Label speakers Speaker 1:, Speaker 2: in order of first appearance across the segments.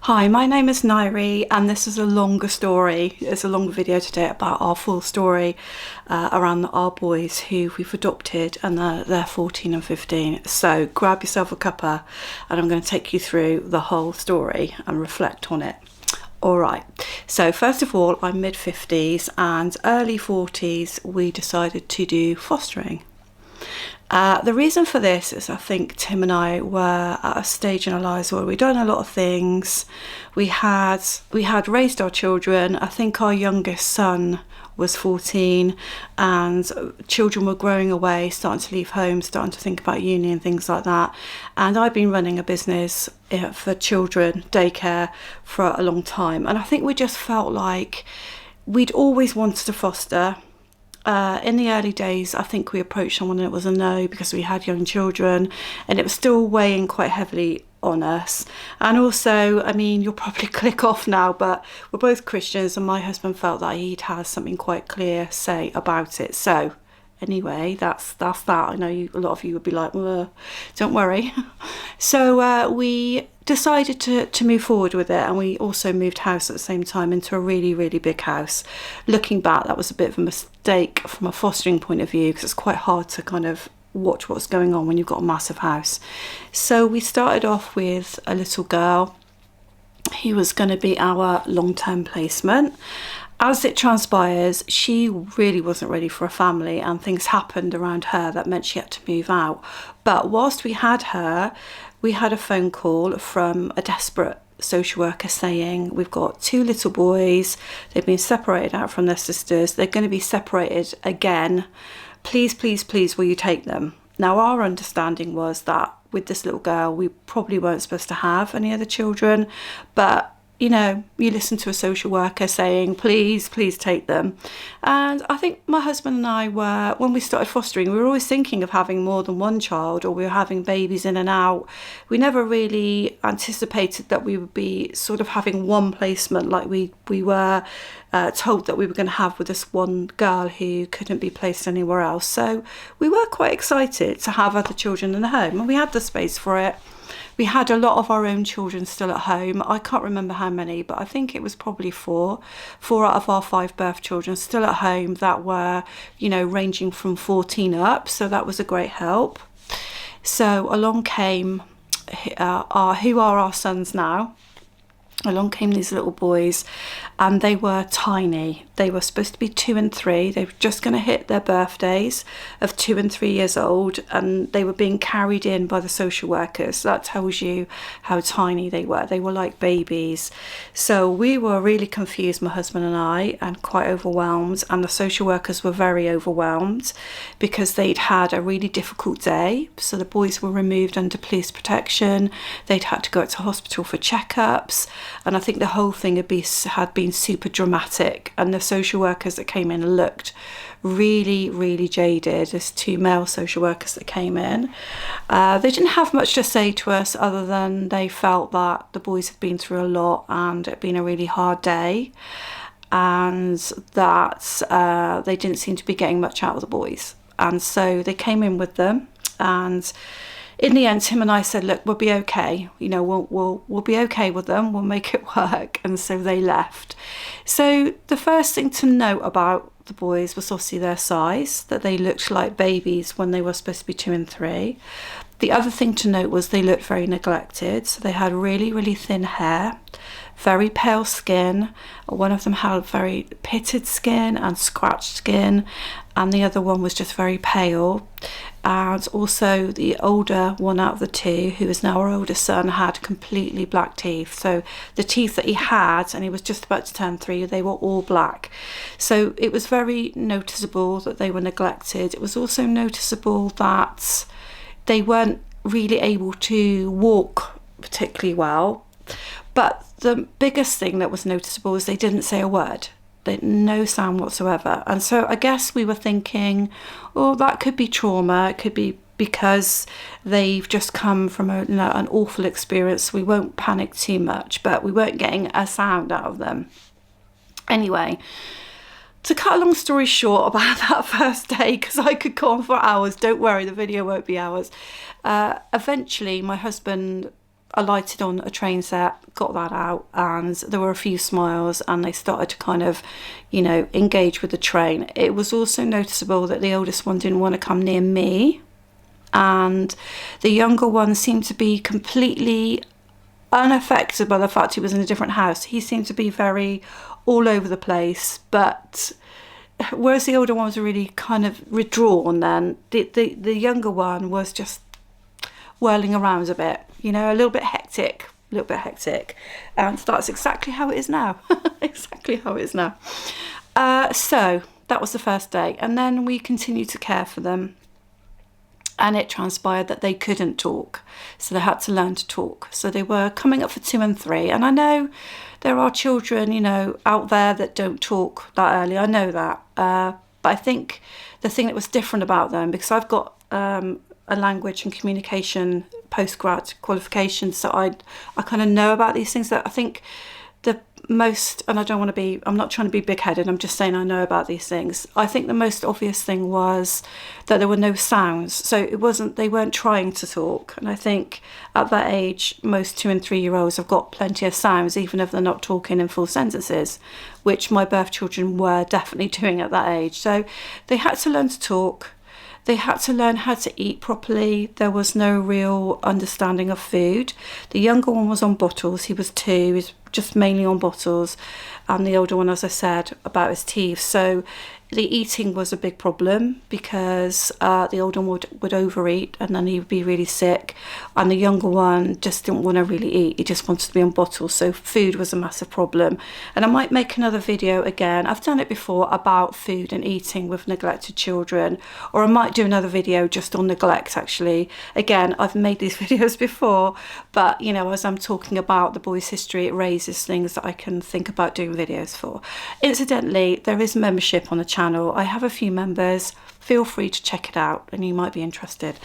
Speaker 1: Hi, my name is Nairi, and this is a longer story. It's a longer video today about our full story around our boys who we've adopted, and they're 14 and 15. So grab yourself a cuppa, and I'm going to take you through the whole story and reflect on it. All right, so first of all, I'm mid-50s and early 40s, we decided to do fostering. The reason for this is I think Tim and I were at a stage in our lives where we'd done a lot of things. We had raised our children. I think our youngest son was 14 and children were growing away, starting to leave home, starting to think about uni and things like that. And I've been running a business for children, daycare, for a long time. And I think we just felt like we'd always wanted to foster. In the early days, I think we approached someone and it was a no because we had young children and it was still weighing quite heavily on us. And also, I mean, you'll probably click off now, but we're both Christians and my husband felt that he'd had something quite clear say about it. So anyway, that's that. I know a lot of you would be like, don't worry. So we decided to move forward with it, and we also moved house at the same time into a really, really big house. Looking back, that was a bit of a mistake from a fostering point of view because it's quite hard to kind of watch what's going on when you've got a massive house. So we started off with a little girl. He was going to be our long-term placement. As it transpires, she really wasn't ready for a family and things happened around her that meant she had to move out. But whilst we had her, we had a phone call from a desperate social worker saying, we've got two little boys, they've been separated out from their sisters, they're going to be separated again. Please, please, please, will you take them? Now, our understanding was that with this little girl, we probably weren't supposed to have any other children, but you know, you listen to a social worker saying, please, please take them. And I think my husband and I were, when we started fostering, we were always thinking of having more than one child, or we were having babies in and out. We never really anticipated that we would be sort of having one placement like we were told that we were going to have with this one girl who couldn't be placed anywhere else. So we were quite excited to have other children in the home, and we had the space for it. We had a lot of our own children still at home. I can't remember how many, but I think it was probably four out of our 5 birth children still at home that were, you know, ranging from 14 up. So that was a great help. So along came who are our sons now. Along came these little boys, and they were tiny. They were supposed to be 2 and 3. They were just going to hit their birthdays of 2 and 3 years old, and they were being carried in by the social workers. So that tells you how tiny they were. They were like babies. So we were really confused, my husband and I, and quite overwhelmed. And the social workers were very overwhelmed because they'd had a really difficult day. So the boys were removed under police protection. They'd had to go to hospital for checkups. And I think the whole thing had been super dramatic, and the social workers that came in looked really, really jaded. There's 2 male social workers that came in. They didn't have much to say to us other than they felt that the boys had been through a lot and it had been a really hard day, and that they didn't seem to be getting much out of the boys. And so they came in with them, and in the end, Tim and I said, look, we'll be okay. You know, we'll be okay with them. We'll make it work. And so they left. So the first thing to note about the boys was obviously their size, that they looked like babies when they were supposed to be 2 and 3. The other thing to note was they looked very neglected. So they had really, really thin hair, very pale skin. One of them had very pitted skin and scratched skin, and the other one was just very pale. And also the older one out of the 2, who is now our oldest son, had completely black teeth. So the teeth that he had, and he was just about to turn 3, they were all black. So it was very noticeable that they were neglected. It was also noticeable that they weren't really able to walk particularly well. But the biggest thing that was noticeable is they didn't say a word. No sound whatsoever. And so I guess we were thinking, oh, that could be trauma. It could be because they've just come from an awful experience. We won't panic too much, but we weren't getting a sound out of them. Anyway, to cut a long story short about that first day, because I could go on for hours, don't worry, the video won't be hours. Eventually, my husband alighted on a train set, got that out, and there were a few smiles, and they started to kind of, engage with the train. It was also noticeable that the oldest one didn't want to come near me, and the younger one seemed to be completely unaffected by the fact he was in a different house. He seemed to be very all over the place, but whereas the older one was really kind of withdrawn, then the younger one was just whirling around a bit, a little bit hectic, and that's exactly how it is now. Exactly how it is now. So that was the first day, and then we continued to care for them, and it transpired that they couldn't talk, so they had to learn to talk. So they were coming up for 2 and 3, and I know there are children, out there that don't talk that early. I know that, but I think the thing that was different about them, because I've got a language and communication postgrad qualification, so I kind of know about these things. That I think the most, and I'm not trying to be big-headed, I'm just saying I know about these things. I think the most obvious thing was that there were no sounds, so they weren't trying to talk. And I think at that age, most 2 and 3 year olds have got plenty of sounds, even if they're not talking in full sentences, which my birth children were definitely doing at that age. So they had to learn to talk. They had to learn how to eat properly. There was no real understanding of food. The younger one was on bottles. He was 2. He was just mainly on bottles. And the older one, as I said, about his teeth. So the eating was a big problem, because the older one would overeat, and then he would be really sick. And the younger one just didn't want to really eat. He just wanted to be on bottles. So food was a massive problem. And I might make another video again. I've done it before about food and eating with neglected children. Or I might do another video just on neglect, actually. Again, I've made these videos before, but, as I'm talking about the boy's history, it raises things that I can think about doing videos for. Incidentally, there is membership on the channel. I have a few members. Feel free to check it out, and you might be interested.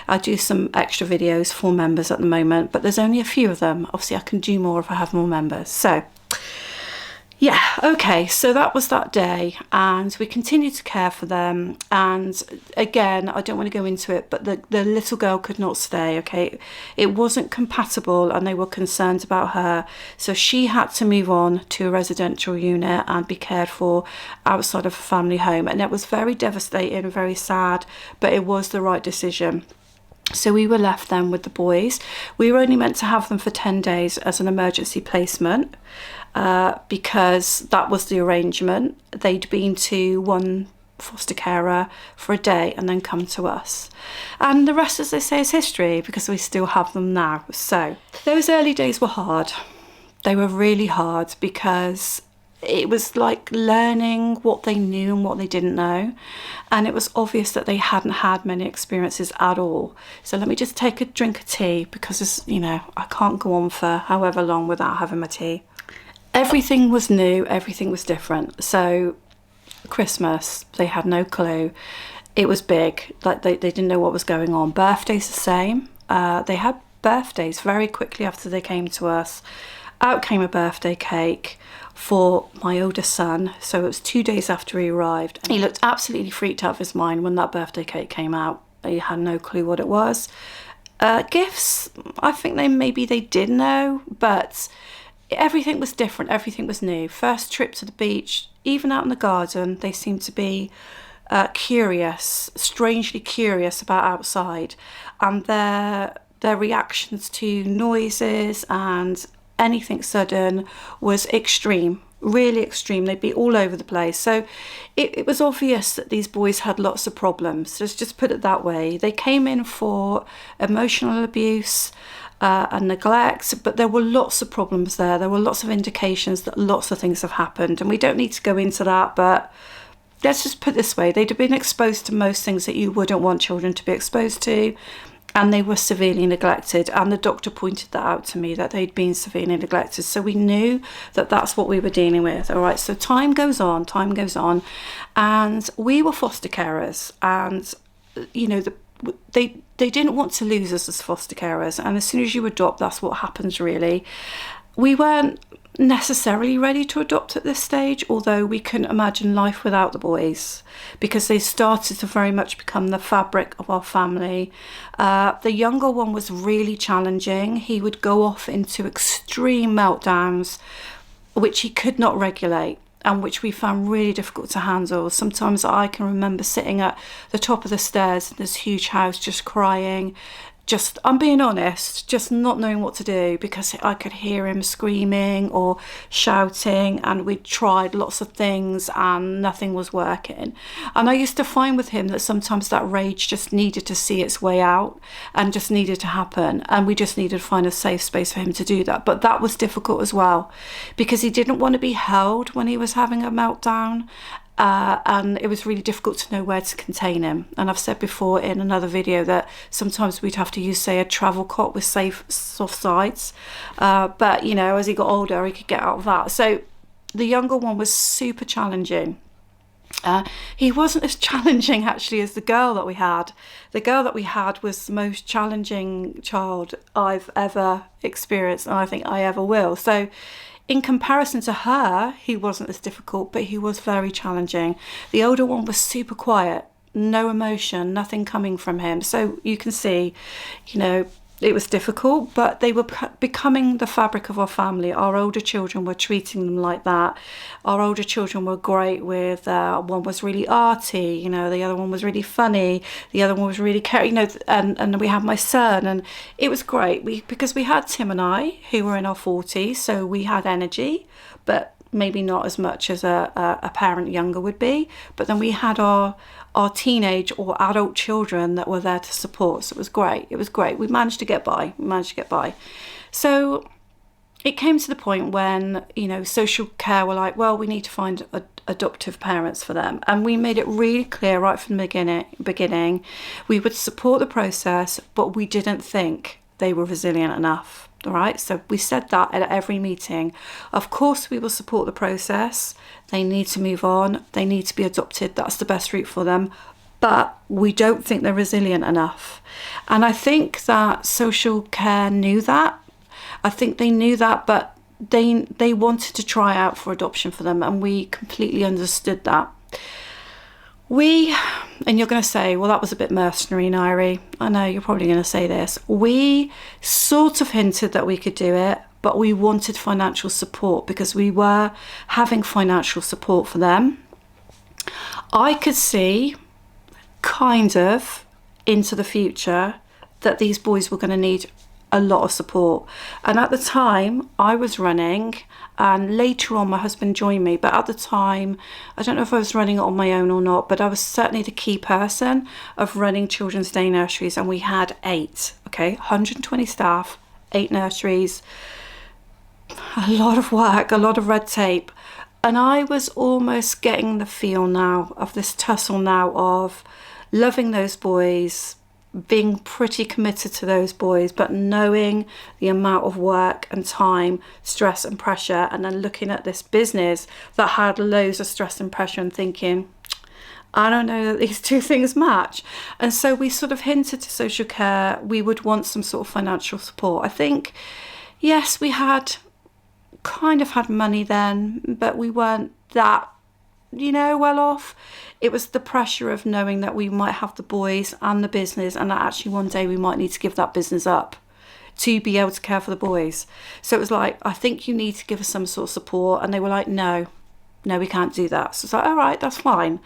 Speaker 1: I do some extra videos for members at the moment, but there's only a few of them. Obviously, I can do more if I have more members. So yeah, okay, so that was that day, and we continued to care for them. And again, I don't want to go into it, but the little girl could not stay, okay? It wasn't compatible, and they were concerned about her, so she had to move on to a residential unit and be cared for outside of a family home. And it was very devastating, very sad, but it was the right decision. So we were left then with the boys. We were only meant to have them for 10 days as an emergency placement, because that was the arrangement. They'd been to one foster carer for a day and then come to us. And the rest, as they say, is history, because we still have them now. So those early days were hard. They were really hard, because it was like learning what they knew and what they didn't know. And it was obvious that they hadn't had many experiences at all. So let me just take a drink of tea, because, I can't go on for however long without having my tea. Everything was new, everything was different. So Christmas, they had no clue. It was big, like they didn't know what was going on. Birthdays the same. They had birthdays very quickly after they came to us. Out came a birthday cake for my oldest son. So it was 2 days after he arrived. He looked absolutely freaked out of his mind when that birthday cake came out. He had no clue what it was. Gifts, I think they did know, but everything was different, everything was new. First trip to the beach, even out in the garden, they seemed to be curious, strangely curious about outside. And their reactions to noises and anything sudden was extreme, really extreme. They'd be all over the place. So it was obvious that these boys had lots of problems. Let's just put it that way. They came in for emotional abuse and neglect, but there were lots of problems there. There were lots of indications that lots of things have happened, and we don't need to go into that, but let's just put it this way. They'd have been exposed to most things that you wouldn't want children to be exposed to, and they were severely neglected. And the doctor pointed that out to me, that they'd been severely neglected. So we knew that that's what we were dealing with. All right, so time goes on, and we were foster carers, and they didn't want to lose us as foster carers. And as soon as you adopt, that's what happens, really. We weren't necessarily ready to adopt at this stage, although we couldn't imagine life without the boys, because they started to very much become the fabric of our family. The younger one was really challenging. He would go off into extreme meltdowns, which he could not regulate, and which we found really difficult to handle. Sometimes I can remember sitting at the top of the stairs in this huge house just crying, just, I'm being honest, just not knowing what to do, because I could hear him screaming or shouting, and we'd tried lots of things and nothing was working. And I used to find with him that sometimes that rage just needed to see its way out and just needed to happen, and we just needed to find a safe space for him to do that. But that was difficult as well, because he didn't want to be held when he was having a meltdown. And it was really difficult to know where to contain him. And I've said before in another video that sometimes we'd have to use, say, a travel cot with safe soft sides. But, you know, as he got older, he could get out of that. So the younger one was super challenging. He wasn't as challenging, actually, as the girl that we had. The girl that we had was the most challenging child I've ever experienced, and I think I ever will. So in comparison to her, he wasn't as difficult, but he was very challenging. The older one was super quiet, no emotion, nothing coming from him. So you can see, you know, it was difficult, but they were becoming the fabric of our family. Our older children were treating them like that. Our older children were great with, one was really arty, you know, the other one was really funny, the other one was really caring, you know, and we had my son, and it was great. Because we had Tim and I, who were in our 40s, so we had energy, but maybe not as much as a parent younger would be. But then we had our teenage or adult children that were there to support. So it was great. It was great. We managed to get by. So it came to the point when, you know, social care were like, well, we need to find adoptive parents for them. And we made it really clear right from the beginning, we would support the process, but we didn't think they were resilient enough. All right, so we said that at every meeting. Of course, we will support the process. They need to move on. They need to be adopted. That's the best route for them. But we don't think they're resilient enough. And I think that social care knew that. I think they knew that, but they wanted to try out for adoption for them, and we completely understood that. And you're going to say, well, that was a bit mercenary, Nairi. I know you're probably going to say this. We sort of hinted that we could do it, but we wanted financial support because we were having financial support for them. I could see kind of into the future that these boys were going to need a lot of support. And at the time I was running, and later on my husband joined me, but at the time I don't know if I was running it on my own or not, but I was certainly the key person of running children's day nurseries, and we had 120 staff, 8 nurseries, a lot of work, a lot of red tape. And I was almost getting the feel now of this tussle now of loving those boys, being pretty committed to those boys, but knowing the amount of work and time, stress and pressure, and then looking at this business that had loads of stress and pressure and thinking, I don't know that these two things match. And so we sort of hinted to social care we would want some sort of financial support. I think, yes, we had kind of had money then, but we weren't that, you know, well off. It was the pressure of knowing that we might have the boys and the business, and that actually one day we might need to give that business up to be able to care for the boys. So it was like, I think you need to give us some sort of support. And they were like, no, we can't do that. So it's like, all right, that's fine.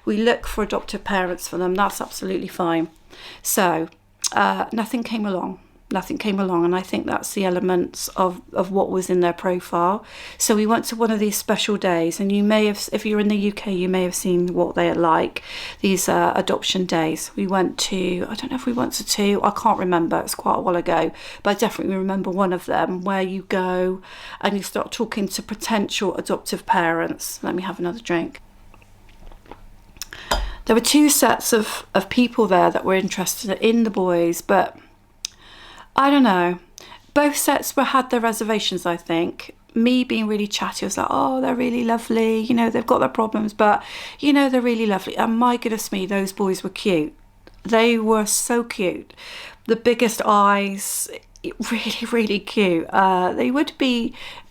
Speaker 1: We look for adoptive parents for them. That's absolutely fine. So nothing came along. And I think that's the elements of what was in their profile. So we went to one of these special days, and you may have, if you're in the UK, you may have seen what they are like, these adoption days. We went to, I don't know if we went to 2, I can't remember, it's quite a while ago, but I definitely remember one of them where you go and you start talking to potential adoptive parents. Let me have another drink. There were 2 sets of people there that were interested in the boys, but I don't know. Both sets had their reservations, I think. Me being really chatty, I was like, oh, they're really lovely. You know, they've got their problems, but, you know, they're really lovely. And my goodness me, those boys were cute. They were so cute. The biggest eyes, really, really cute.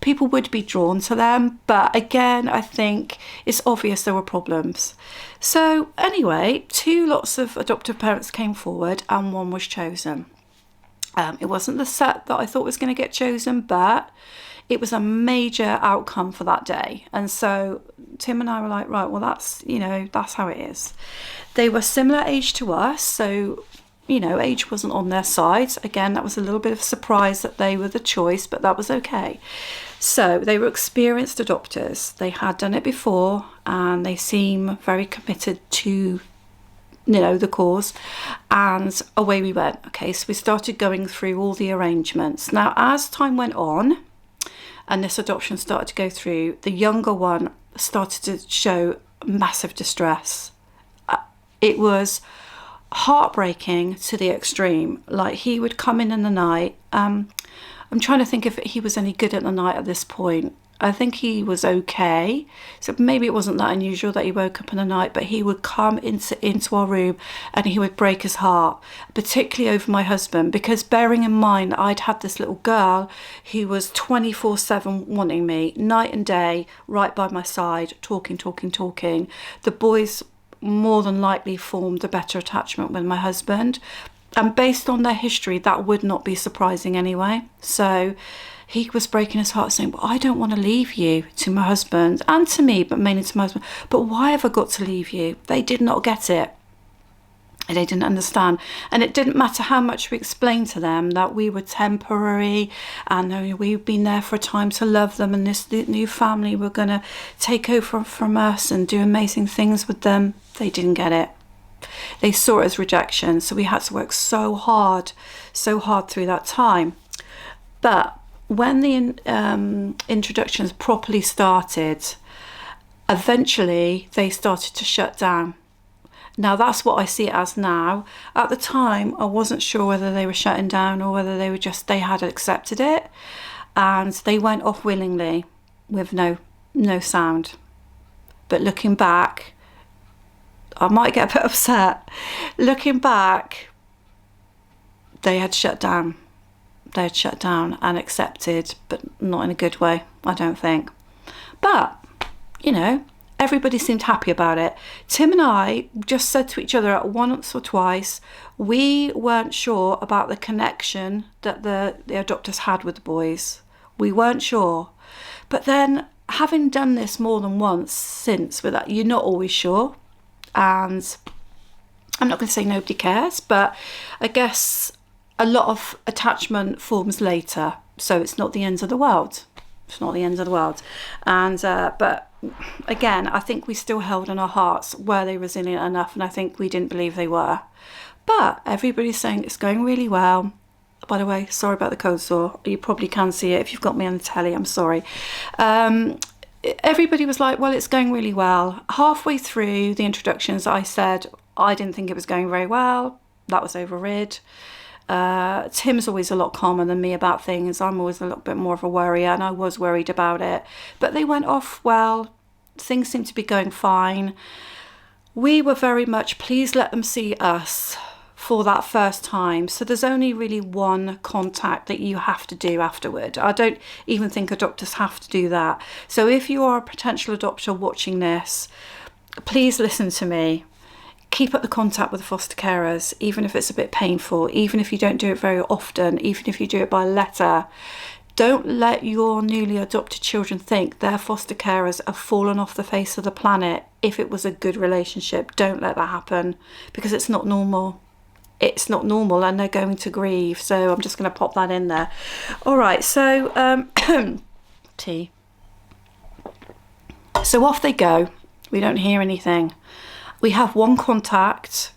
Speaker 1: People would be drawn to them, but again, I think it's obvious there were problems. So anyway, two lots of adoptive parents came forward and one was chosen. It wasn't the set that I thought was going to get chosen, but it was a major outcome for that day. And so Tim and I were like, right, well, that's how it is. They were similar age to us, so age wasn't on their side. Again, that was a little bit of a surprise that they were the choice, but that was okay. So they were experienced adopters. They had done it before and they seem very committed to, the cause. And away we went. Okay, so we started going through all the arrangements. Now, as time went on and this adoption started to go through, the younger one started to show massive distress. It was heartbreaking to the extreme. Like, he would come in the night. I'm trying to think if he was any good at the night at this point. I think he was okay, so maybe it wasn't that unusual that he woke up in the night, but he would come into our room and he would break his heart, particularly over my husband, because bearing in mind I'd had this little girl who was 24/7 wanting me, night and day, right by my side, talking. The boys more than likely formed a better attachment with my husband, and based on their history that would not be surprising anyway. So he was breaking his heart saying, well, I don't want to leave you, to my husband and to me, but mainly to my husband. But why have I got to leave you? They did not get it. They didn't understand. And it didn't matter how much we explained to them that we were temporary and we've been there for a time to love them, and this new family were going to take over from us and do amazing things with them. They didn't get it. They saw it as rejection. So we had to work so hard through that time. But when the introductions properly started, eventually they started to shut down. Now that's what I see it as now. At the time, I wasn't sure whether they were shutting down or whether they had accepted it, and they went off willingly with no sound. But looking back, I might get a bit upset. Looking back, they had shut down. They had shut down and accepted, but not in a good way, I don't think. But, everybody seemed happy about it. Tim and I just said to each other once or twice, we weren't sure about the connection that the adopters had with the boys. We weren't sure. But then, having done this more than once since, with that, you're not always sure. And I'm not going to say nobody cares, but I guess a lot of attachment forms later, so it's not the end of the world. It's not the end of the world. And but again, I think we still held in our hearts, were they resilient enough? And I think we didn't believe they were. But everybody's saying it's going really well. By the way, sorry about the cold sore. You probably can see it if you've got me on the telly. I'm sorry. Everybody was like, well, it's going really well. Halfway through the introductions, I said I didn't think it was going very well. That was overrid. Tim's always a lot calmer than me about things. I'm always a little bit more of a worrier, and I was worried about it. But they went off well. Things seemed to be going fine. We were very much, please let them see us for that first time. So there's only really one contact that you have to do afterward. I don't even think adopters have to do that. So if you are a potential adopter watching this, please listen to me. Keep up the contact with the foster carers, even if it's a bit painful, even if you don't do it very often, even if you do it by letter. Don't let your newly adopted children think their foster carers have fallen off the face of the planet if it was a good relationship. Don't let that happen, because it's not normal. It's not normal, and they're going to grieve. So I'm just going to pop that in there. All right, so tea. So off they go. We don't hear anything. We have one contact.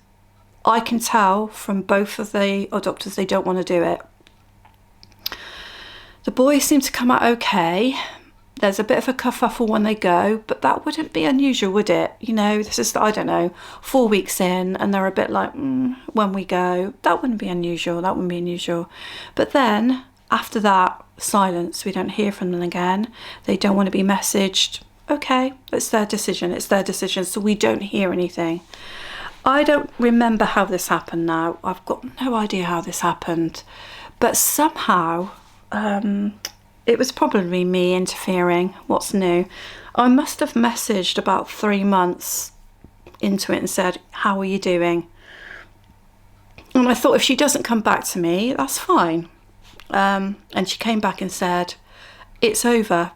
Speaker 1: I can tell from both of the adopters they don't want to do it. The boys seem to come out okay. There's a bit of a kerfuffle when they go, but that wouldn't be unusual, would it? This is, 4 weeks in, and they're a bit like, when we go. That wouldn't be unusual. But then, after that, silence. We don't hear from them again. They don't want to be messaged. Okay, it's their decision, so we don't hear anything. I don't remember how this happened now. I've got no idea how this happened. But somehow, it was probably me interfering. What's new? I must have messaged about 3 months into it and said, how are you doing? And I thought, if she doesn't come back to me, that's fine. And she came back and said, it's over.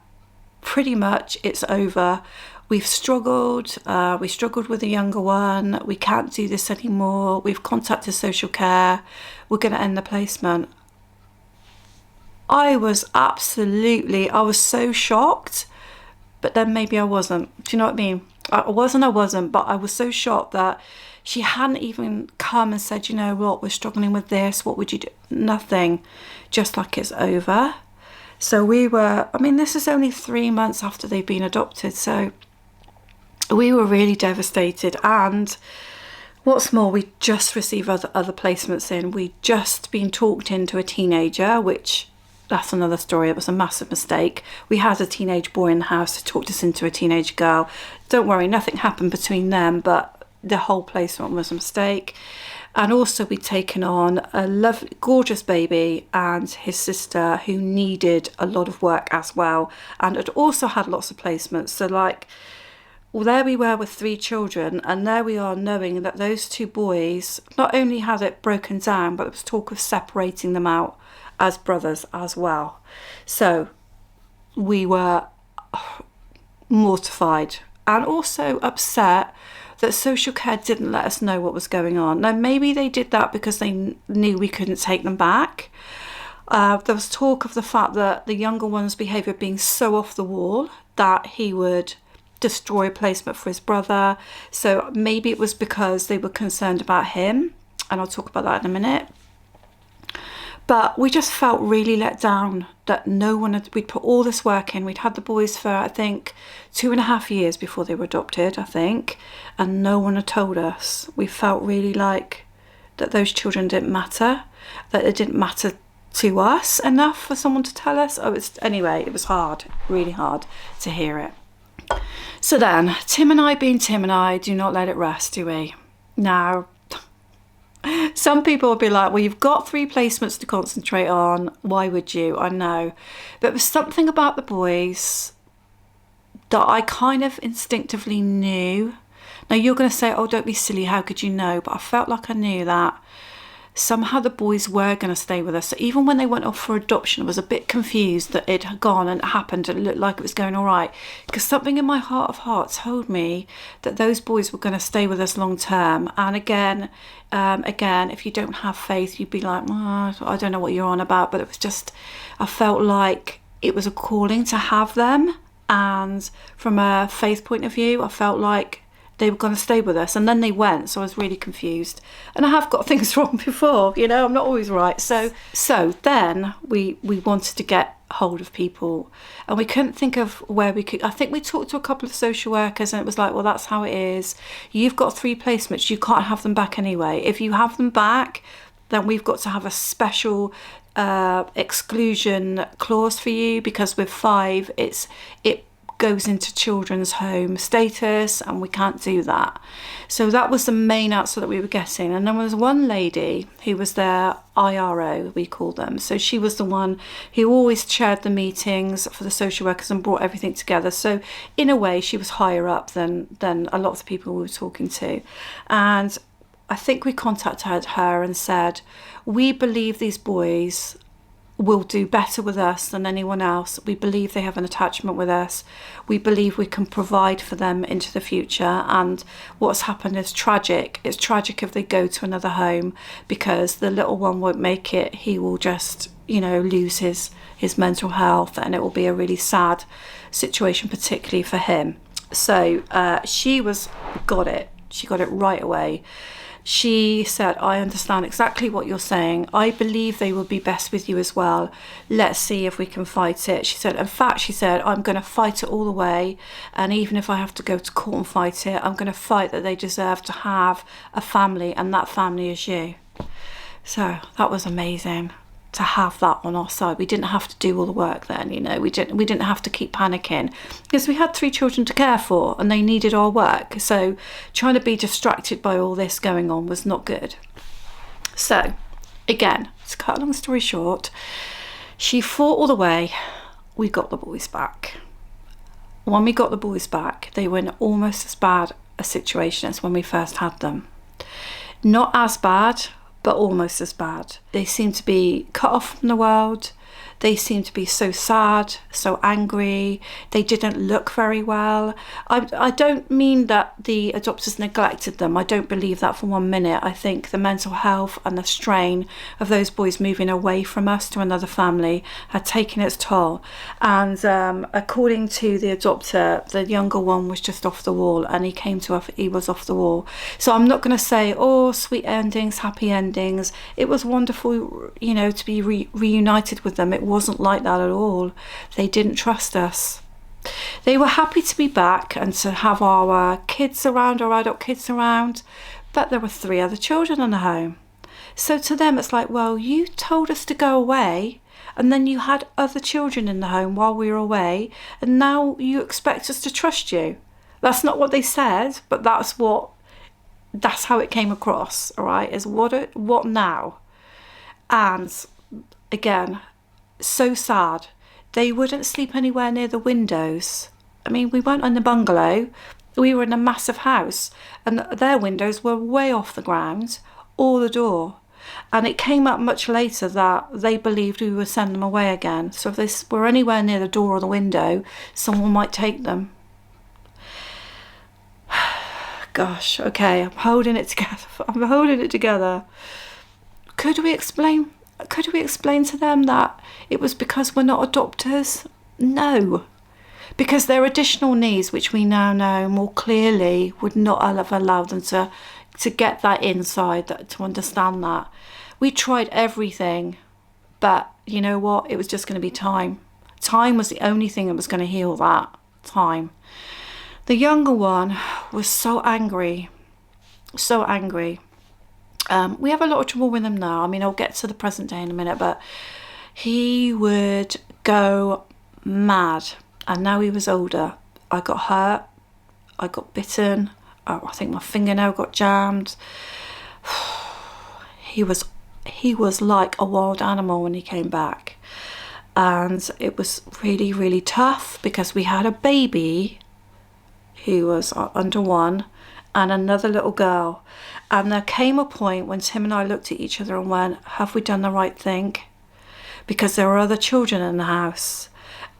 Speaker 1: Pretty much it's over. We've struggled. We struggled with the younger one. We can't do this anymore. We've contacted social care. We're going to end the placement. I was so shocked, but then maybe I wasn't. Do you know what I mean? I wasn't, but I was so shocked that she hadn't even come and said, you know what, we're struggling with this. What would you do? Nothing. Just like it's over. So this is only 3 months after they've been adopted. So we were really devastated. And what's more, we just received other placements in. We'd just been talked into a teenager, which that's another story. It was a massive mistake. We had a teenage boy in the house who talked us into a teenage girl. Don't worry, nothing happened between them, but the whole placement was a mistake. And also we'd taken on a lovely, gorgeous baby and his sister who needed a lot of work as well, and had also had lots of placements. So there we were with 3 children, and there we are knowing that those 2 boys not only had it broken down, but there was talk of separating them out as brothers as well. So we were mortified and also upset that social care didn't let us know what was going on. Now, maybe they did that because they knew we couldn't take them back. There was talk of the fact that the younger one's behaviour being so off the wall that he would destroy a placement for his brother. So maybe it was because they were concerned about him, and I'll talk about that in a minute. But we just felt really let down that we'd put all this work in. We'd had the boys for, I think, 2.5 years before they were adopted, I think. And no one had told us. We felt really like that those children didn't matter, that it didn't matter to us enough for someone to tell us. Anyway, it was hard, really hard to hear it. So then, Tim and I being Tim and I, do not let it rest, do we? Now, some people will be like, well, you've got 3 placements to concentrate on. Why would you? I know. But there was something about the boys that I kind of instinctively knew. Now, you're going to say, oh, don't be silly. How could you know? But I felt like I knew that somehow the boys were going to stay with us. So even when they went off for adoption, I was a bit confused that it had gone and it happened and it looked like it was going all right, because something in my heart of hearts told me that those boys were going to stay with us long term. And again, if you don't have faith, you'd be like, oh, I don't know what you're on about. But it was just, I felt like it was a calling to have them. And from a faith point of view, I felt like they were going to stay with us, and then they went, so I was really confused. And I have got things wrong before, I'm not always right. So then we wanted to get hold of people, and we couldn't think of where we could. I think we talked to a couple of social workers, and it was like, well, that's how it is. You've got 3 placements, you can't have them back anyway. If you have them back, then we've got to have a special exclusion clause for you, because with 5, it goes into children's home status, and we can't do that. So that was the main answer that we were getting. And there was one lady who was their IRO, we call them. So she was the one who always chaired the meetings for the social workers and brought everything together. So in a way, she was higher up than a lot of the people we were talking to. And I think we contacted her and said, we believe these boys will do better with us than anyone else. We believe they have an attachment with us. We believe we can provide for them into the future. And what's happened is tragic. It's tragic if they go to another home, because the little one won't make it. He will just, lose his mental health, and it will be a really sad situation, particularly for him. So she got it. She got it right away. She said, I understand exactly what you're saying. I believe they will be best with you as well. Let's see if we can fight it. She said, in fact, I'm going to fight it all the way. And even if I have to go to court and fight it, I'm going to fight that they deserve to have a family, and that family is you. So that was amazing to have that on our side. We didn't have to do all the work then, we didn't have to keep panicking, because we had 3 children to care for and they needed our work. So trying to be distracted by all this going on was not good. So again, to cut a long story short, she fought all the way. We got the boys back. When we got the boys back, they were in almost as bad a situation as when we first had them. Not as bad, but almost as bad. They seemed to be cut off from the world. They seemed to be so sad, so angry. They didn't look very well. I don't mean that the adopters neglected them. I don't believe that for 1 minute. I think the mental health and the strain of those boys moving away from us to another family had taken its toll. And according to the adopter, the younger one was just off the wall, and he came to us, he was off the wall. So I'm not going to say, oh, sweet endings, happy endings. It was wonderful, you know, to be reunited with them. It wasn't like that at all. They didn't trust us. They were happy to be back and to have our kids around, our adult kids around, but there were 3 other children in the home. So to them it's like, well, you told us to go away, and then you had other children in the home while we were away, and now you expect us to trust you. That's not what they said, but that's how it came across. All right, is what now? And again, so sad. They wouldn't sleep anywhere near the windows. I mean, we weren't in the bungalow, we were in a massive house, and their windows were way off the ground, or the door. And it came up much later that they believed we would send them away again. So if they were anywhere near the door or the window, someone might take them. Gosh, okay, I'm holding it together. Could we explain to them that it was because we're not adopters? No. Because their additional needs, which we now know more clearly, would not have allowed them to get that inside, to understand that. We tried everything, but you know what? It was just going to be time. Time was the only thing that was going to heal that. Time. The younger one was so angry. So angry. We have a lot of trouble with him now. I mean, I'll get to the present day in a minute, but he would go mad. And now he was older. I got hurt. I got bitten. I think my fingernail got jammed. He was like a wild animal when he came back. And it was really, really tough because we had a baby who was under 1 and another little girl. And there came a point when Tim and I looked at each other and went, have we done the right thing? Because there were other children in the house.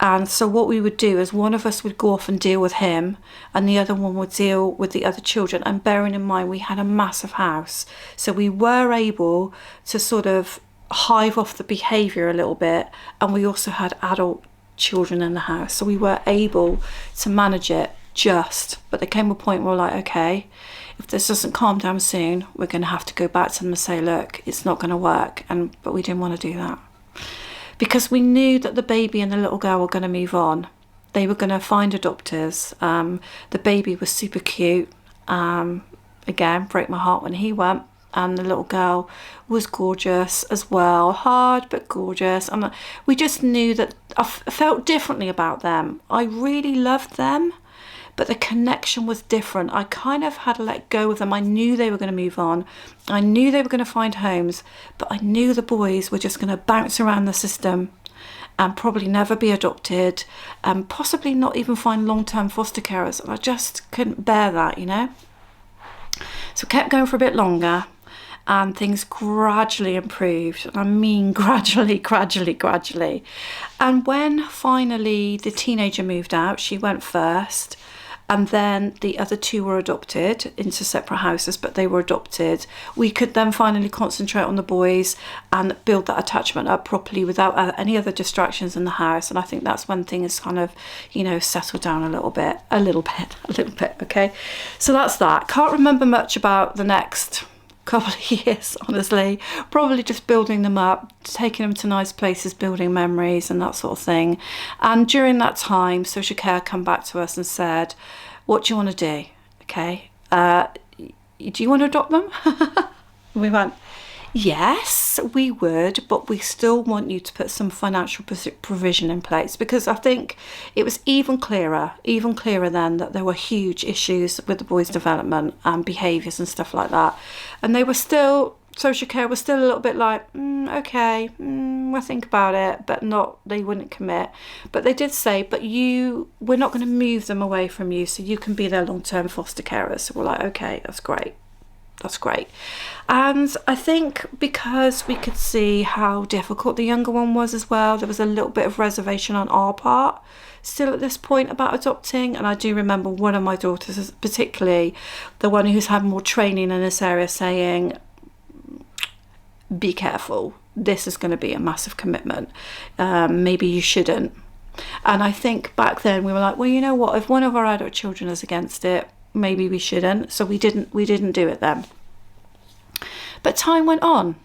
Speaker 1: And so what we would do is one of us would go off and deal with him, and the other one would deal with the other children. And bearing in mind, we had a massive house. So we were able to sort of hive off the behaviour a little bit. And we also had adult children in the house. So we were able to manage it but there came a point where we're like, okay, if this doesn't calm down soon, we're going to have to go back to them and say, look, it's not going to work. But we didn't want to do that because we knew that the baby and the little girl were going to move on. They were going to find adopters. The baby was super cute. Again, break my heart when he went. And the little girl was gorgeous as well, hard but gorgeous. And we just knew that I felt differently about them. I really loved them, but the connection was different. I kind of had to let go of them. I knew they were going to move on. I knew they were going to find homes, but I knew the boys were just going to bounce around the system and probably never be adopted and possibly not even find long-term foster carers. And I just couldn't bear that, you know. So I kept going for a bit longer and things gradually improved. And I mean gradually. And when finally the teenager moved out, she went first. And then the other 2 were adopted into separate houses, but they were adopted. We could then finally concentrate on the boys and build that attachment up properly without any other distractions in the house. And I think that's when things kind of, you know, settled down a little bit, okay? So that's that. Can't remember much about the next couple of years, honestly. Probably just building them up, taking them to nice places, building memories and that sort of thing. And during that time, social care come back to us and said, what do you want to do? Okay, do you want to adopt them? We went, yes, we would, but we still want you to put some financial provision in place, because I think it was even clearer then that there were huge issues with the boys' development and behaviours and stuff like that. And they were still social care was still a little bit like, okay, we'll think about it, but not, they wouldn't commit. But they did say, but we're not going to move them away from you, so you can be their long-term foster carers. So we're like, okay, that's great. That's great. And I think because we could see how difficult the younger one was as well, there was a little bit of reservation on our part still at this point about adopting. And I do remember one of my daughters, particularly the one who's had more training in this area, saying, be careful, this is going to be a massive commitment, maybe you shouldn't. And I think back then we were like, well, you know what, if one of our adult children is against it, maybe we shouldn't. So we didn't do it then. But time went on,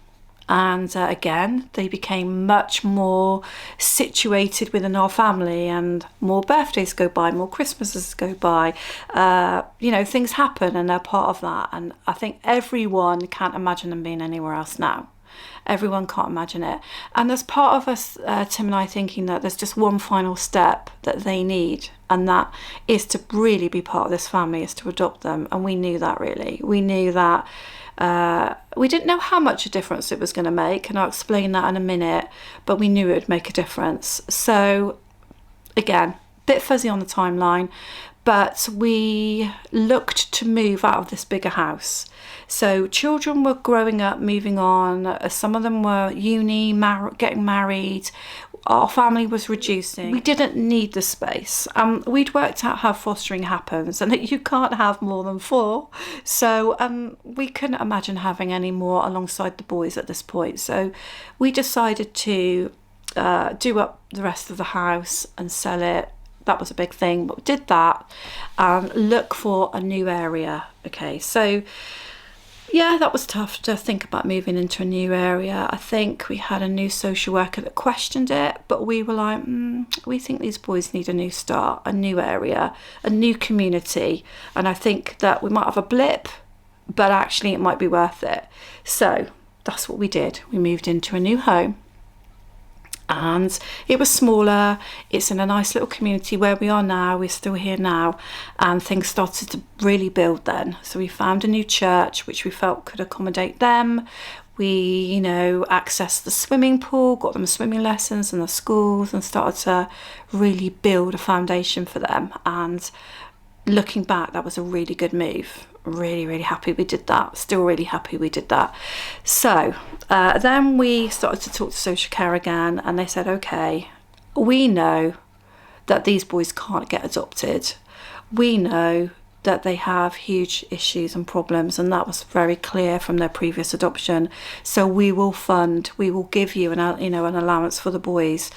Speaker 1: and again they became much more situated within our family, and more birthdays go by, more Christmases go by, things happen and they're part of that. And I think everyone can't imagine them being anywhere else now. Everyone can't imagine it. And there's part of us, Tim and I, thinking that there's just one final step that they need, and that is to really be part of this family, is to adopt them. And we knew that, really. We knew that. We didn't know how much a difference it was going to make, and I'll explain that in a minute, but we knew it would make a difference. So again, a bit fuzzy on the timeline, but we looked to move out of this bigger house. So children were growing up, moving on. Some of them were uni, getting married. Our family was reducing. We didn't need the space. We'd worked out how fostering happens, and that you can't have more than 4. So we couldn't imagine having any more alongside the boys at this point. So we decided to do up the rest of the house and sell it. That was a big thing, but we did that and look for a new area. Okay, so yeah, that was tough to think about moving into a new area. I think we had a new social worker that questioned it, but we were like, we think these boys need a new start, a new area, a new community. And I think that we might have a blip, but actually it might be worth it. So that's what we did. We moved into a new home. And it was smaller. It's in a nice little community where we are now. We're still here now, and things started to really build then. So we found a new church which we felt could accommodate them. We, accessed the swimming pool, got them swimming lessons in the schools, and started to really build a foundation for them. And looking back, that was a really good move. Really, really happy we did that. Still really happy we did that. So then we started to talk to social care again, and they said, okay, we know that these boys can't get adopted. We know that they have huge issues and problems, and that was very clear from their previous adoption. So we will give you an allowance for the boys.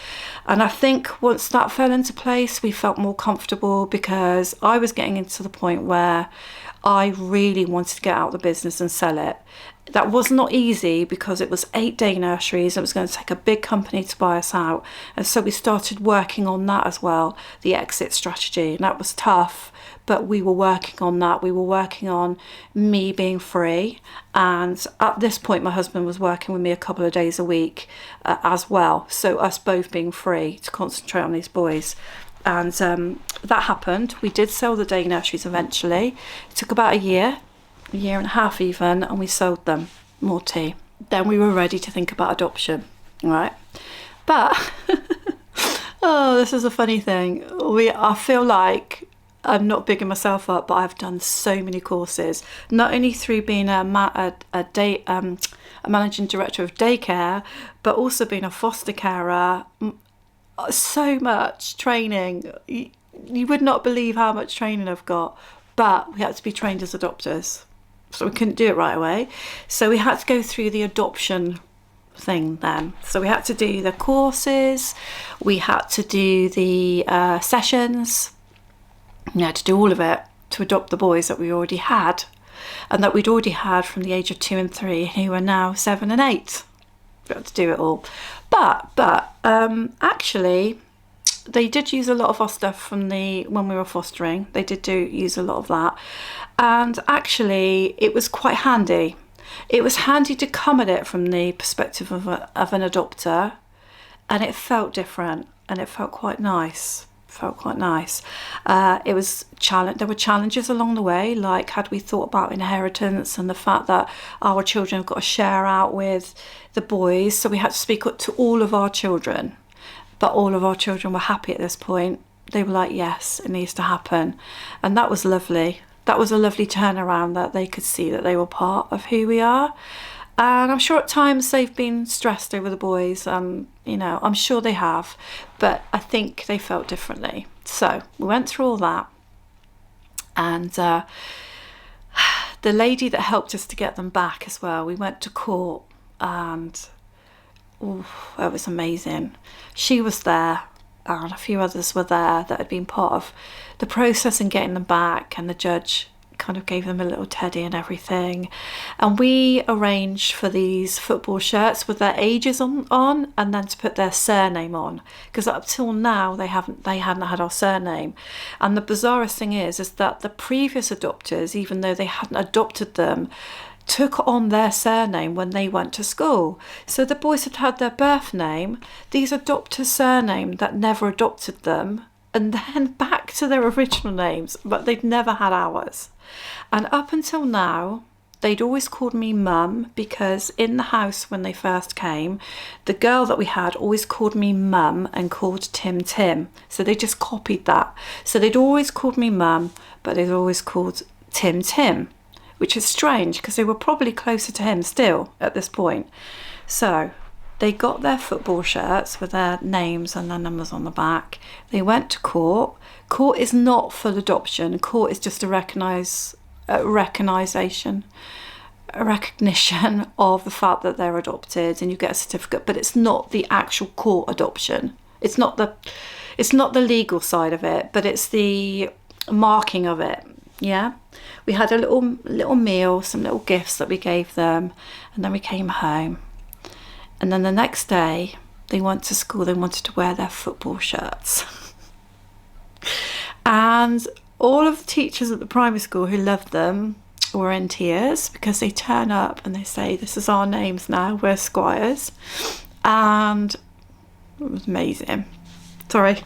Speaker 1: And I think once that fell into place, we felt more comfortable, because I was getting into the point where I really wanted to get out of the business and sell it. That was not easy, because it was 8 day nurseries. It was going to take a big company to buy us out. And so we started working on that as well, the exit strategy. And that was tough, but we were working on that. We were working on me being free. And at this point, my husband was working with me a couple of days a week as well. So us both being free to concentrate on these boys. And that happened. We did sell the day nurseries eventually. It took about a year and a half even, and we sold them. More tea. Then we were ready to think about adoption, right? But oh, this is a funny thing. I feel like I'm not bigging myself up, but I've done so many courses, not only through being a managing director of daycare, but also being a foster carer. So much training. You would not believe how much training I've got, but we had to be trained as adopters, so we couldn't do it right away. So we had to go through the adoption thing then. So we had to do the courses, we had to do the sessions, we had to do all of it to adopt the boys that we already had, and that we'd already had from the age of 2 and 3, who are now 7 and 8. We had to do it all. But actually, they did use a lot of our stuff from when we were fostering. They did use a lot of that. And actually, it was quite handy. It was handy to come at it from the perspective of an adopter. And it felt different. And it felt quite nice. felt quite nice. There were challenges along the way, like had we thought about inheritance and the fact that our children have got to share out with the boys, so we had to speak up to all of our children, but all of our children were happy at this point. They were like, yes, it needs to happen. And that was lovely. That was a lovely turnaround, that they could see that they were part of who we are. And I'm sure at times they've been stressed over the boys. I'm sure they have, but I think they felt differently. So we went through all that, and the lady that helped us to get them back as well, we went to court, and it was amazing. She was there, and a few others were there that had been part of the process in getting them back, and the judge kind of gave them a little teddy and everything. And we arranged for these football shirts with their ages on and then to put their surname on, because up till now they hadn't had our surname. And the bizarrest thing is that the previous adopters, even though they hadn't adopted them, took on their surname when they went to school. So the boys had their birth name, these adopters' surname that never adopted them, and then back to their original names, but they'd never had ours. And up until now, they'd always called me Mum, because in the house when they first came, the girl that we had always called me Mum and called Tim Tim. So they just copied that. So they'd always called me Mum, but they'd always called Tim Tim, which is strange because they were probably closer to him still at this point. So they got their football shirts with their names and their numbers on the back. They went to court. Court is not full adoption. Court is just a recognition of the fact that they're adopted, and you get a certificate, but it's not the actual court adoption. It's not the legal side of it, but it's the marking of it. Yeah, we had a little meal, some little gifts that we gave them, and then we came home. And then the next day, they went to school. They wanted to wear their football shirts. And all of the teachers at the primary school who loved them were in tears, because they turn up and they say, this is our names now, we're Squires. And it was amazing. Sorry.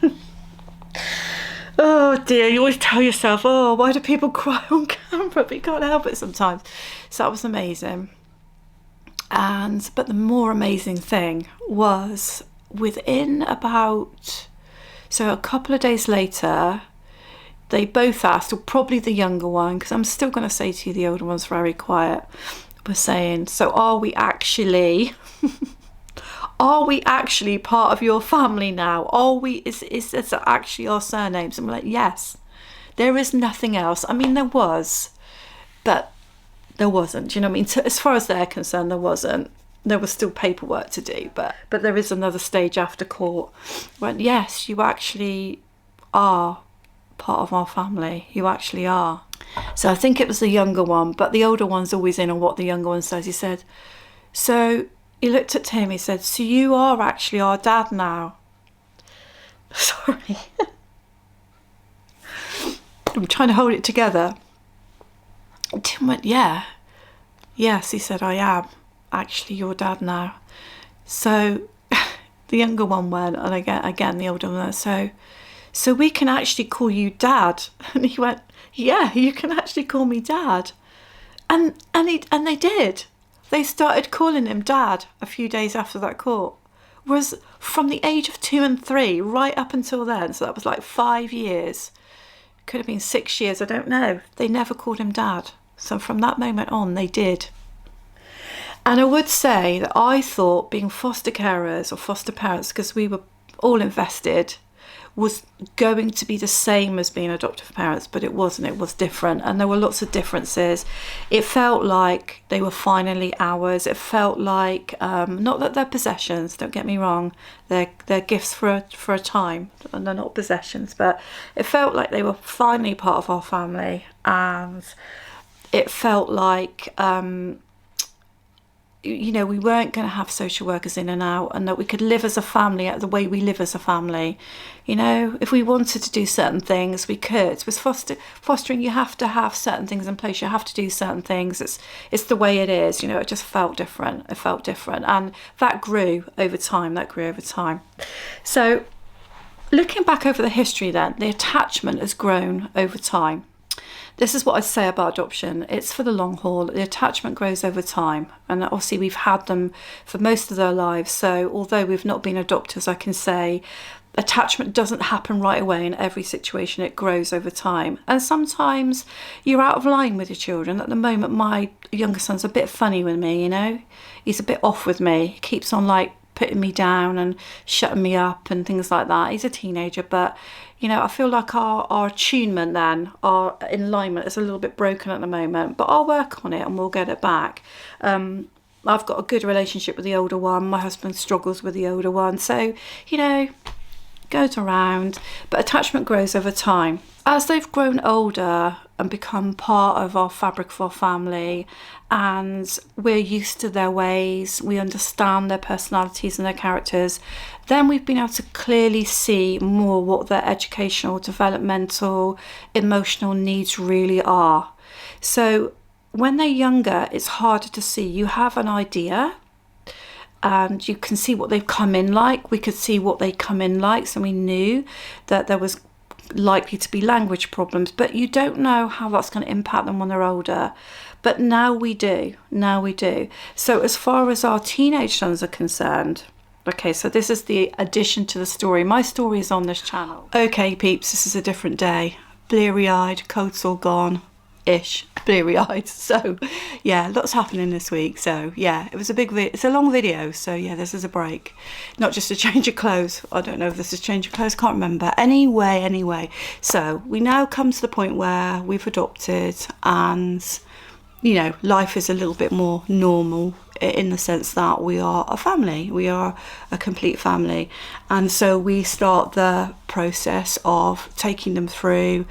Speaker 1: Oh dear, you always tell yourself, oh, why do people cry on camera? But you can't help it sometimes. So that was amazing. But the more amazing thing was, within a couple of days later, they both asked, or probably the younger one, because I'm still going to say to you the older one's very quiet, was saying, so are we actually part of your family now? Is this actually our surnames? And we're like, yes, there is nothing else. I mean, there was, but there wasn't. Do you know what I mean? As far as they're concerned, there wasn't. There was still paperwork to do, but there is another stage after court when, yes, you actually are part of our family. You actually are. So I think it was the younger one, but the older one's always in on what the younger one says. He said, so he looked at Tim, he said, so you are actually our dad now. Sorry. I'm trying to hold it together. Tim went, yeah. Yes, he said, I am actually your dad now. So the younger one went, and again the older one went, so we can actually call you Dad. And he went, yeah, you can actually call me Dad. And they did. They started calling him Dad a few days after that court. Whereas from the age of 2 and 3 right up until then, so that was like 5 years, could have been 6 years, I don't know, they never called him Dad. So from that moment on, they did. And I would say that I thought being foster carers or foster parents, because we were all invested, was going to be the same as being adoptive parents, but it wasn't. It was different, and there were lots of differences. It felt like they were finally ours. It felt like, not that they're possessions, don't get me wrong, they're gifts for a time, and they're not possessions, but it felt like they were finally part of our family. And it felt like we weren't going to have social workers in and out, and that we could live as a family the way we live as a family. If we wanted to do certain things, we could. With fostering, you have to have certain things in place. You have to do certain things. It's the way it is. It just felt different. It felt different, and that grew over time. So Looking back over the history then, the attachment has grown over time. This is what I say about adoption. It's for the long haul. The attachment grows over time. And obviously we've had them for most of their lives. So although we've not been adopters, I can say attachment doesn't happen right away in every situation. It grows over time. And sometimes you're out of line with your children. At the moment, my younger son's a bit funny with me, you know. He's a bit off with me. He keeps on like putting me down and shutting me up and things like that. He's a teenager, but you know, I feel like our attunement then, our alignment is a little bit broken at the moment, but I'll work on it and we'll get it back. I've got a good relationship with the older one. My husband struggles with the older one. So, you know, goes around, but attachment grows over time. As they've grown older and become part of our fabric of our family, and we're used to their ways, we understand their personalities and their characters, then we've been able to clearly see more what their educational, developmental, emotional needs really are. So when they're younger, it's harder to see. You have an idea and you can see what they've come in like. We could see what they come in like, so we knew that there was likely to be language problems, but you don't know how that's going to impact them when they're older. But now we do. So as far as our teenage sons are concerned, okay, so this is the addition to the story. My story is on this channel. Okay, peeps, this is a different day. Bleary-eyed, coat's all gone-ish, bleary-eyed. So, yeah, lots happening this week. So, yeah, it was a it's a long video. So, yeah, this is a break. Not just a change of clothes. I don't know if this is change of clothes. Can't remember. Anyway. So, we now come to the point where we've adopted and, you know, life is a little bit more normal in the sense that we are a family. We are a complete family. And so we start the process of taking them through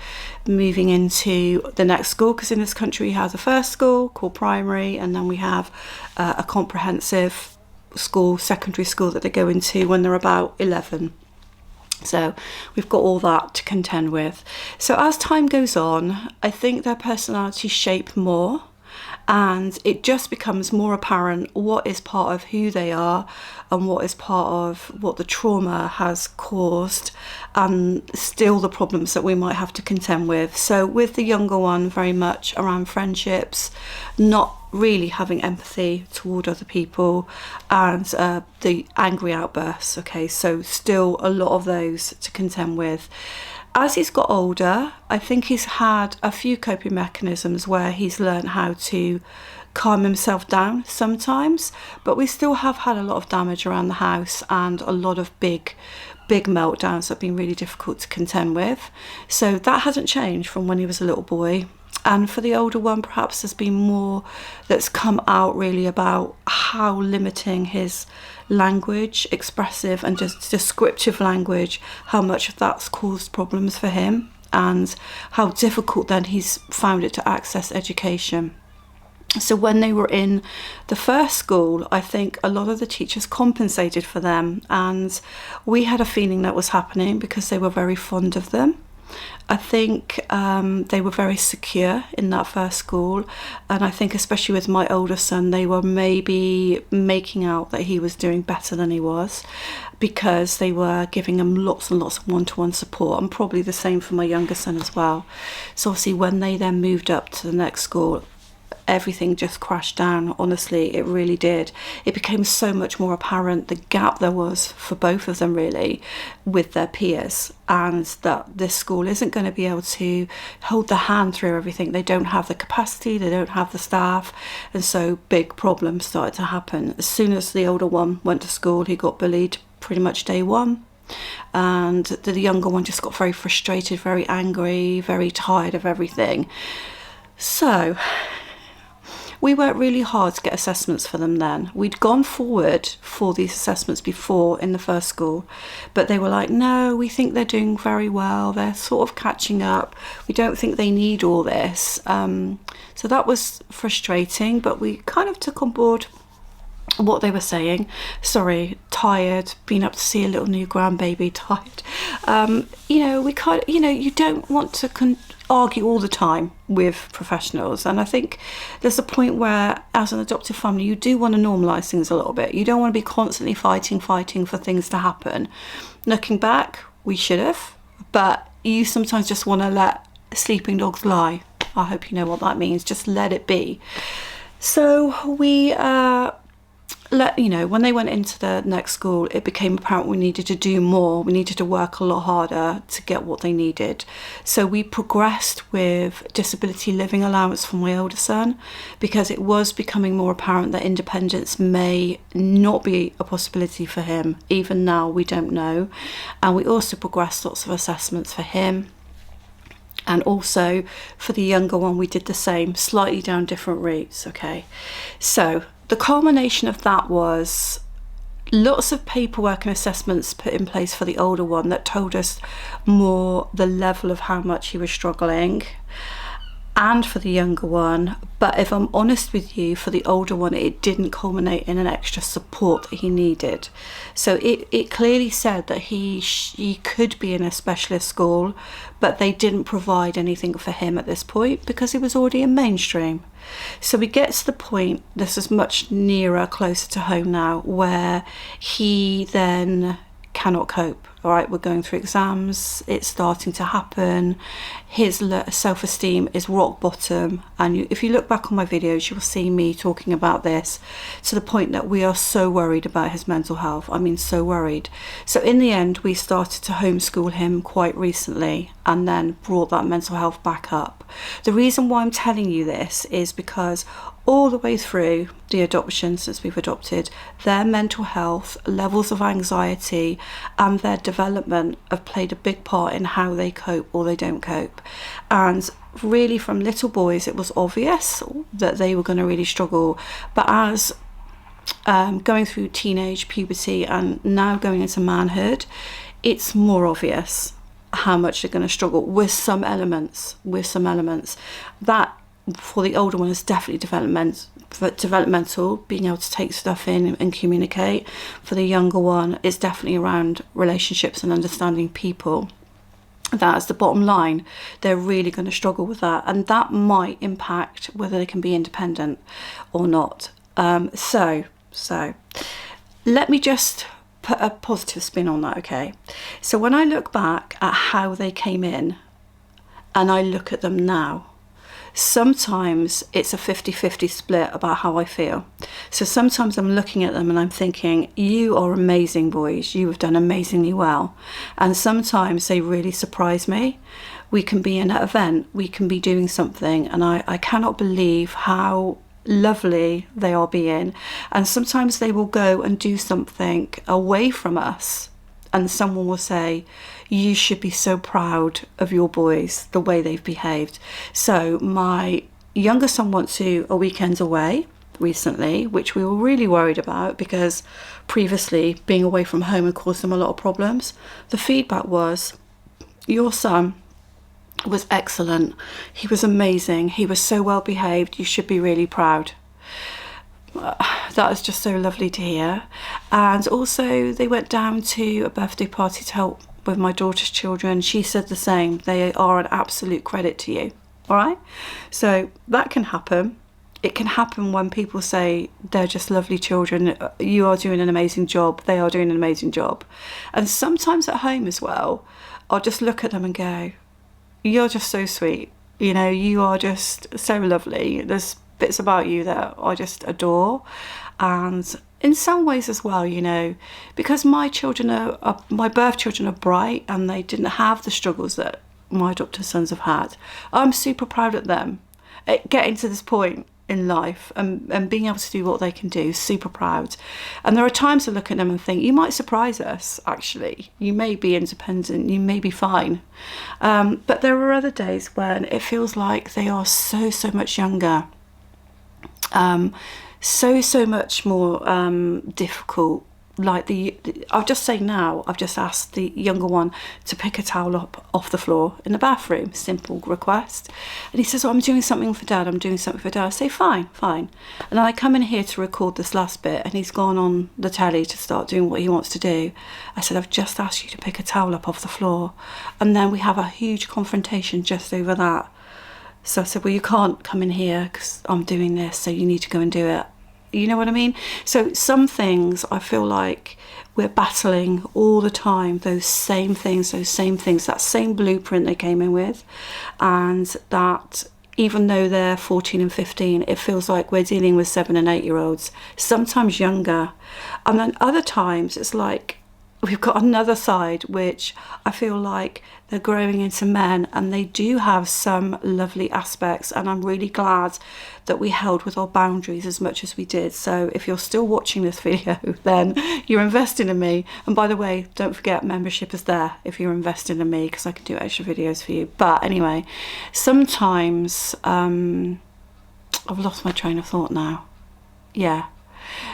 Speaker 1: moving into the next school, because in this country we have the first school called primary, and then we have a comprehensive school, secondary school, that they go into when they're about 11. So we've got all that to contend with. So as time goes on, I think their personalities shape more, and it just becomes more apparent what is part of who they are and what is part of what the trauma has caused, and still the problems that we might have to contend with. So with the younger one, very much around friendships, not really having empathy toward other people, and the angry outbursts. Okay, so still a lot of those to contend with. As he's got older, I think he's had a few coping mechanisms where he's learned how to calm himself down sometimes, but we still have had a lot of damage around the house and a lot of big meltdowns that have been really difficult to contend with. So that hasn't changed from when he was a little boy. And for the older one, perhaps there's been more that's come out really about how limiting his language, expressive and just descriptive language, how much of that's caused problems for him, and how difficult then he's found it to access education. So when they were in the first school, I think a lot of the teachers compensated for them, and we had a feeling that was happening because they were very fond of them. I think they were very secure in that first school, and I think especially with my older son, they were maybe making out that he was doing better than he was, because they were giving him lots and lots of one-to-one support, and probably the same for my younger son as well. So obviously when they then moved up to the next school, everything just crashed down. Honestly, it really did. It became so much more apparent the gap there was for both of them really with their peers, and that this school isn't going to be able to hold their hand through everything. They don't have the capacity, they don't have the staff, and so big problems started to happen. As soon as the older one went to school, he got bullied pretty much day one, and the younger one just got very frustrated, very angry, very tired of everything. So we worked really hard to get assessments for them then. We'd gone forward for these assessments before in the first school, but they were like, no, we think they're doing very well. They're sort of catching up. We don't think they need all this. So that was frustrating, but we kind of took on board what they were saying. Sorry, tired, been up to see a little new grandbaby, tired. You don't want to argue all the time with professionals, and I think there's a point where as an adoptive family you do want to normalise things a little bit. You don't want to be constantly fighting for things to happen. Looking back, we should have, but you sometimes just want to let sleeping dogs lie. I hope you know what that means. Just let it be. So we when they went into the next school, it became apparent we needed to do more. We needed to work a lot harder to get what they needed. So we progressed with disability living allowance for my older son, because it was becoming more apparent that independence may not be a possibility for him. Even now, we don't know. And we also progressed lots of assessments for him. And also for the younger one, we did the same, slightly down different routes, okay? So the culmination of that was lots of paperwork and assessments put in place for the older one that told us more the level of how much he was struggling, and for the younger one. But if I'm honest with you, for the older one, it didn't culminate in an extra support that he needed. So it clearly said that he could be in a specialist school, but they didn't provide anything for him at this point because he was already in mainstream. So we get to the point, this is much nearer, closer to home now, where he then cannot cope. All right, we're going through exams, it's starting to happen, his self-esteem is rock bottom, and if you look back on my videos, you will see me talking about this, to the point that we are so worried about his mental health. I mean, so worried. So in the end, we started to homeschool him quite recently, and then brought that mental health back up. The reason why I'm telling you this is because all the way through the adoption, since we've adopted, their mental health, levels of anxiety, and their development have played a big part in how they cope or they don't cope. And really, from little boys, it was obvious that they were going to really struggle. But as going through teenage, puberty, and now going into manhood, it's more obvious how much they're going to struggle with some elements. That for the older one is definitely developmental, being able to take stuff in and communicate. For the younger one, it's definitely around relationships and understanding people. That's the bottom line. They're really going to struggle with that, and that might impact whether they can be independent or not. So let me just put a positive spin on that, okay? So when I look back at how they came in and I look at them now, sometimes it's a 50-50 split about how I feel. So sometimes I'm looking at them and I'm thinking, you are amazing boys, you have done amazingly well. And sometimes they really surprise me. We can be in an event, we can be doing something, and I cannot believe how lovely they are being. And sometimes they will go and do something away from us, and someone will say, you should be so proud of your boys, the way they've behaved. So my younger son went to a weekend away recently, which we were really worried about because previously being away from home had caused them a lot of problems. The feedback was, your son was excellent. He was amazing. He was so well behaved. You should be really proud. That was just so lovely to hear. And also they went down to a birthday party to help with my daughter's children. She said the same. They are an absolute credit to you. All right, so that can happen. It can happen when people say they're just lovely children, you are doing an amazing job, they are doing an amazing job. And sometimes at home as well, I'll just look at them and go, you're just so sweet, you know, you are just so lovely. There's bits about you that I just adore. And in some ways as well, you know, because my birth children are bright and they didn't have the struggles that my adopted sons have had, I'm super proud of them at getting to this point in life and being able to do what they can do. Super proud. And there are times I look at them and think, you might surprise us, actually. You may be independent, you may be fine. But there are other days when it feels like they are so much younger. So much more difficult. Like I'll just say now, I've just asked the younger one to pick a towel up off the floor in the bathroom. Simple request. And he says, oh, I'm doing something for Dad, I say, fine. And then I come in here to record this last bit and he's gone on the telly to start doing what he wants to do. I said, I've just asked you to pick a towel up off the floor. And then we have a huge confrontation just over that. So I said, well, you can't come in here because I'm doing this, so you need to go and do it. You know what I mean? So some things I feel like we're battling all the time, those same things, that same blueprint they came in with, and that even though they're 14 and 15, it feels like we're dealing with 7 and 8 year olds, sometimes younger. And then other times it's like we've got another side, which I feel like they're growing into men, and they do have some lovely aspects, and I'm really glad that we held with our boundaries as much as we did. So if you're still watching this video, then you're investing in me. And by the way, don't forget, membership is there if you're investing in me, because I can do extra videos for you. But anyway, sometimes I've lost my train of thought now. Yeah.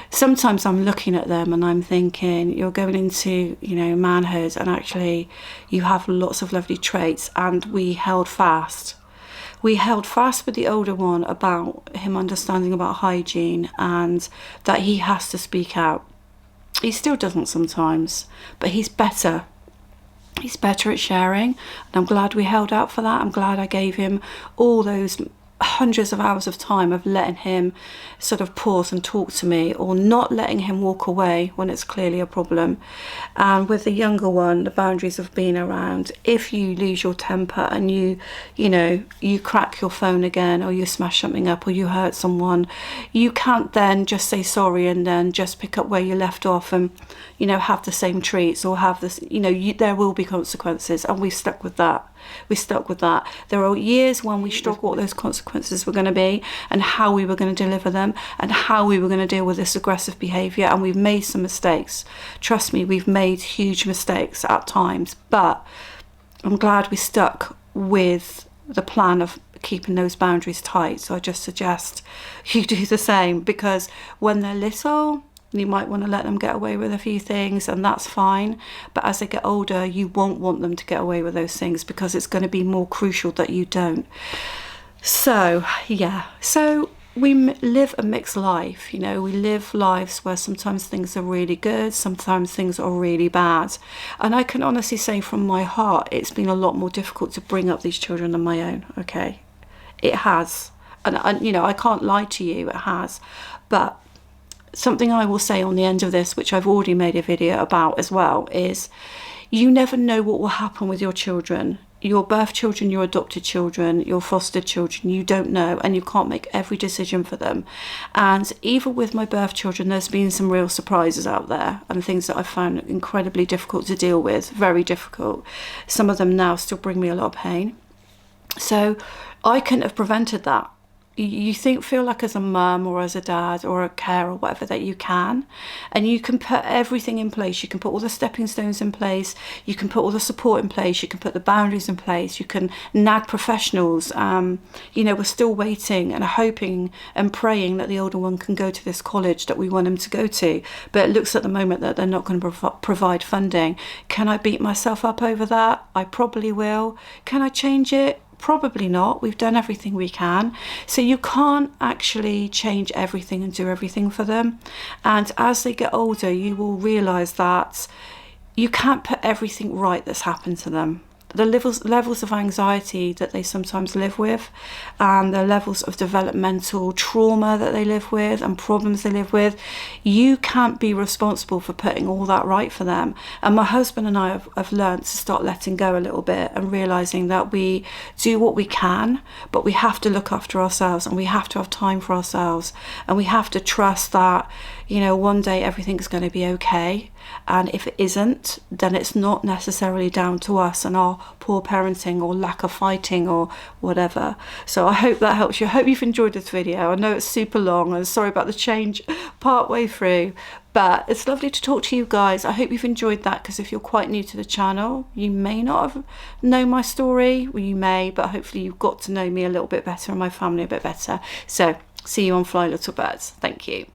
Speaker 1: Sometimes I'm looking at them and I'm thinking, you're going into, you know, manhood, and actually you have lots of lovely traits. And we held fast. We held fast with the older one about him understanding about hygiene and that he has to speak out. He still doesn't sometimes, but he's better. He's better at sharing, and I'm glad we held out for that. I'm glad I gave him all those hundreds of hours of time of letting him sort of pause and talk to me, or not letting him walk away when it's clearly a problem. And with the younger one, the boundaries have been around, if you lose your temper and you crack your phone again, or you smash something up, or you hurt someone, you can't then just say sorry and then just pick up where you left off and, you know, have the same treats or have this, you know, there will be consequences. And we stuck with that. There are years when we struggled what those consequences were going to be, and how we were going to deliver them, and how we were going to deal with this aggressive behaviour. And we've made some mistakes. Trust me, we've made huge mistakes at times. But I'm glad we stuck with the plan of keeping those boundaries tight. So I just suggest you do the same, because when they're little, you might want to let them get away with a few things, and that's fine. But as they get older, you won't want them to get away with those things, because it's going to be more crucial that you don't. So, yeah. So we live a mixed life, you know. We live lives where sometimes things are really good, sometimes things are really bad. And I can honestly say from my heart, it's been a lot more difficult to bring up these children on my own, okay? It has. And you know, I can't lie to you, it has. But something I will say on the end of this, which I've already made a video about as well, is you never know what will happen with your children. Your birth children, your adopted children, your fostered children, you don't know, and you can't make every decision for them. And even with my birth children, there's been some real surprises out there, and things that I found incredibly difficult to deal with, very difficult. Some of them now still bring me a lot of pain. So I couldn't have prevented that. You feel like as a mum or as a dad or a carer or whatever that you can, and you can put everything in place. You can put all the stepping stones in place, you can put all the support in place, you can put the boundaries in place, you can nag professionals. You know, we're still waiting and hoping and praying that the older one can go to this college that we want him to go to, but it looks at the moment that they're not going to provide funding. Can I beat myself up over that? I probably will. Can I change it? Probably not. We've done everything we can. So you can't actually change everything and do everything for them. And as they get older, you will realise that you can't put everything right that's happened to them. The levels of anxiety that they sometimes live with, and the levels of developmental trauma that they live with and problems they live with, you can't be responsible for putting all that right for them. And my husband and I have learned to start letting go a little bit and realising that we do what we can, but we have to look after ourselves, and we have to have time for ourselves, and we have to trust that, you know, one day everything's going to be okay. And if it isn't, then it's not necessarily down to us and our poor parenting or lack of fighting or whatever. So I hope that helps you. I hope you've enjoyed this video. I know it's super long, and sorry about the change part way through, but it's lovely to talk to you guys. I hope you've enjoyed that, because if you're quite new to the channel, you may not have known my story. Well, you may, but hopefully you've got to know me a little bit better and my family a bit better. So see you on Fly Little Birds. Thank you.